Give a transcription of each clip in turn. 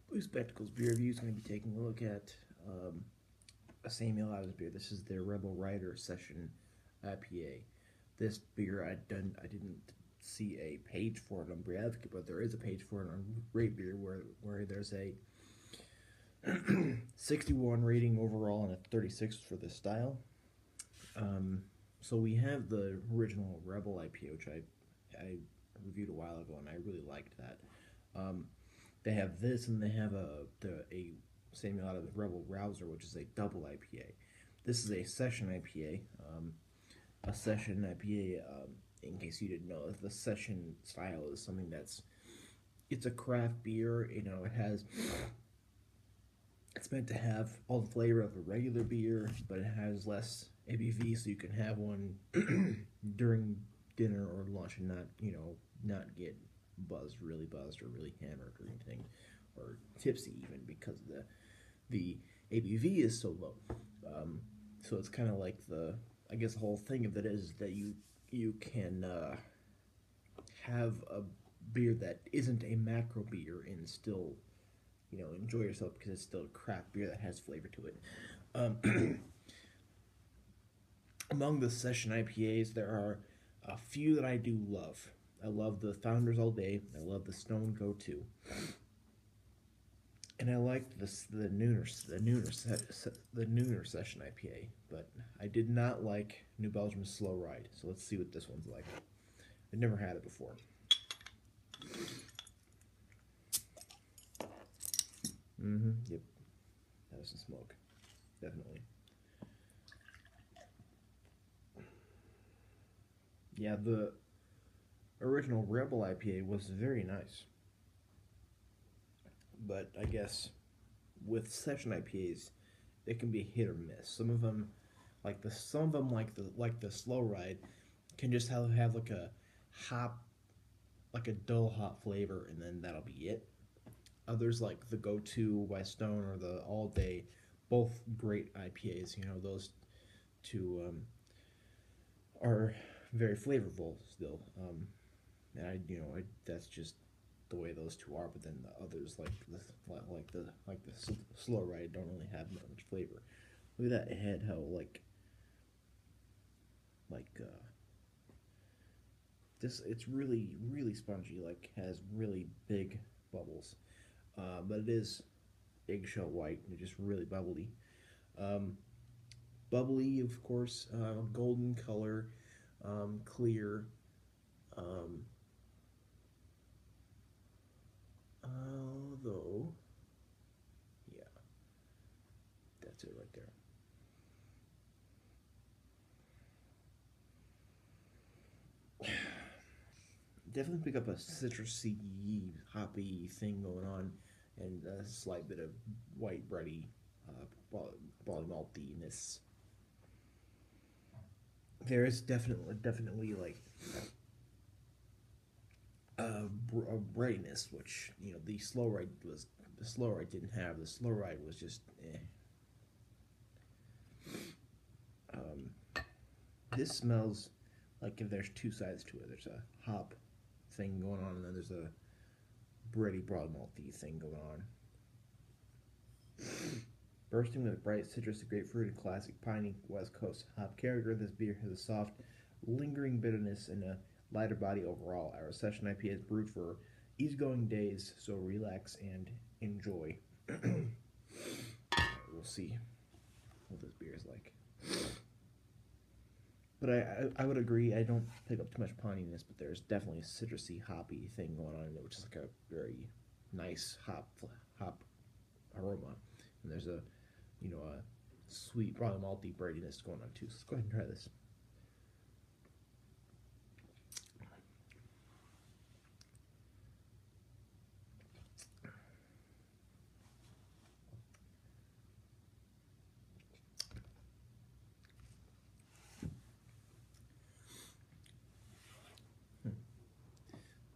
Blue Spectacles beer review is going to be taking a look at a Samuel Adams beer. This is their Rebel Rider Session IPA. This beer I didn't see a page for it on Beer Advocate, but there is a page for it on Rate Beer where there's a 61 rating overall and a 36 for this style. So we have the original Rebel IPA, which I reviewed a while ago, and I really liked that. They have this, and they have a Samuel Adams Rebel Rouser, which is a double IPA. This is a session IPA. A session IPA, in case you didn't know, the session style is something it's a craft beer. You know, it's meant to have all the flavor of a regular beer, but it has less ABV, so you can have one during dinner or lunch and not get really buzzed or really hammered or anything, or tipsy even, because the ABV is so low. So it's kind of like I guess the whole thing of it is that you can have a beer that isn't a macro beer and still enjoy yourself, because it's still a craft beer that has flavor to it. Among the session IPAs, there are a few that I do love. I love the Founders All Day. I love the Stone Go-To, and I like the Nooner Session IPA. But I did not like New Belgium's Slow Ride. So let's see what this one's like. I've never had it before. Yep. That was some smoke. Definitely. Yeah, the original Rebel IPA was very nice. But I guess with session IPAs, it can be hit or miss. Some of them, like the Slow Ride, can just have like a dull hop flavor, and then that'll be it. Others, like the Go-To by Stone or the All Day, both great IPAs. Those two are very flavorful still. And that's just the way those two are. But then the others, like the Slow Ride, don't really have much flavor. Look at that head, how this, it's really spongy, has really big bubbles. But it is eggshell white and just really bubbly. Bubbly, of course, golden color, clear. Although, yeah, that's it right there. Definitely pick up a citrusy, hoppy thing going on, and a slight bit of white bready, barley maltiness. There is definitely like a breadiness, which the Slow Ride didn't have. The Slow Ride was just eh. This smells like if there's two sides to it. There's a hop thing going on, and then there's a bready broad malty thing going on. Bursting with bright citrus, grapefruit, and classic piney West Coast hop character, this beer has a soft, lingering bitterness and a lighter body overall. Our session IPA is brewed for easygoing days, so relax and enjoy. We'll see what this beer is like. But I would agree, I don't pick up too much pininess, but there's definitely a citrusy, hoppy thing going on in it, which is like a very nice hop aroma. And there's a sweet, probably malty breadiness going on too. So let's go ahead and try this.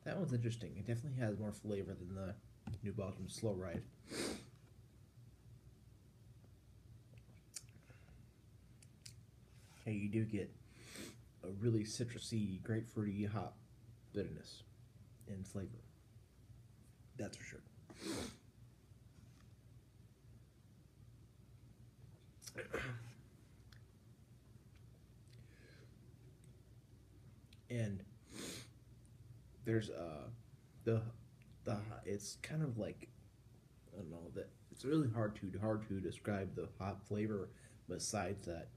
That one's interesting. It definitely has more flavor than the New Belgium Slow Ride. Okay, you do get a really citrusy, grapefruity hop bitterness and flavor. That's for sure. And there's the the it's kind of like, I don't know, that it's really hard to describe the hop flavor besides that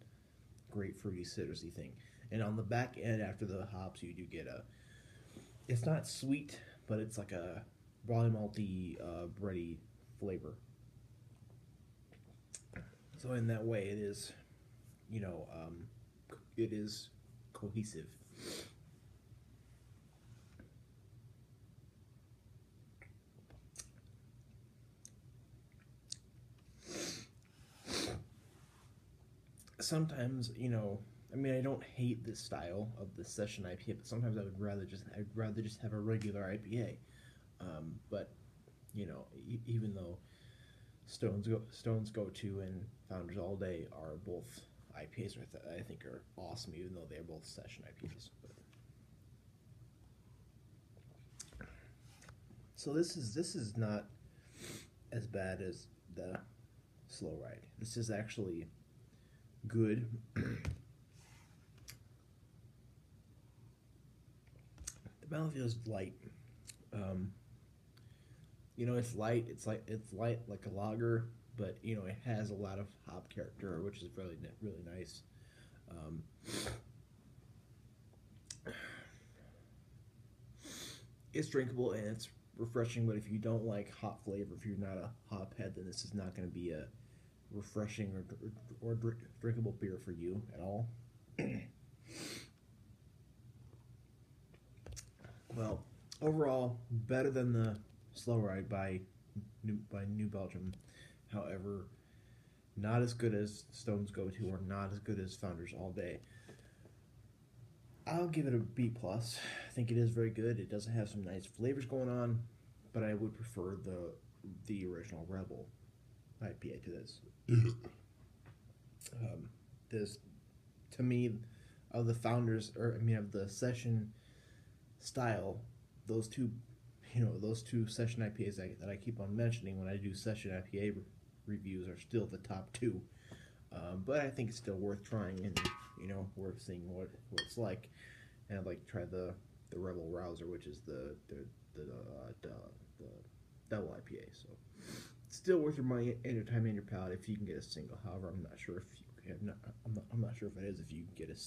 grapefruity citrusy thing. And on the back end after the hops, you do get a, it's not sweet, but it's like a barley malty, bready flavor. So in that way, it is, you know, it is cohesive. Sometimes, I mean, I don't hate this style of the session IPA, but sometimes I'd rather just have a regular IPA. But even though Stones Go To and Founders All Day are both IPAs, I think are awesome, even though they are both session IPAs. So this is not as bad as the slow ride. This is actually good. The mouthfeel is light. Um, it's light. It's light like a lager, but it has a lot of hop character, which is really nice. Um, it's drinkable and it's refreshing. But if you don't like hop flavor, if you're not a hop head, then this is not going to be a refreshing or drinkable beer for you at all. Well, overall, better than the Slow Ride by New Belgium. However, not as good as Stones Go To, or not as good as Founders All Day. I'll give it a B plus. I think it is very good. It doesn't have some nice flavors going on, but I would prefer the original Rebel IPA to this. This, to me, of the founders, or I mean, of the session style, those two, those two session IPAs that I keep on mentioning when I do session IPA reviews are still the top two. But I think it's still worth trying, and worth seeing what it's like. And I'd like to try the Rebel Rouser, which is the double IPA. So it's still worth your money and your time and your palate if you can get a single. However, I'm not sure if you can. I'm not sure if it is if you can get a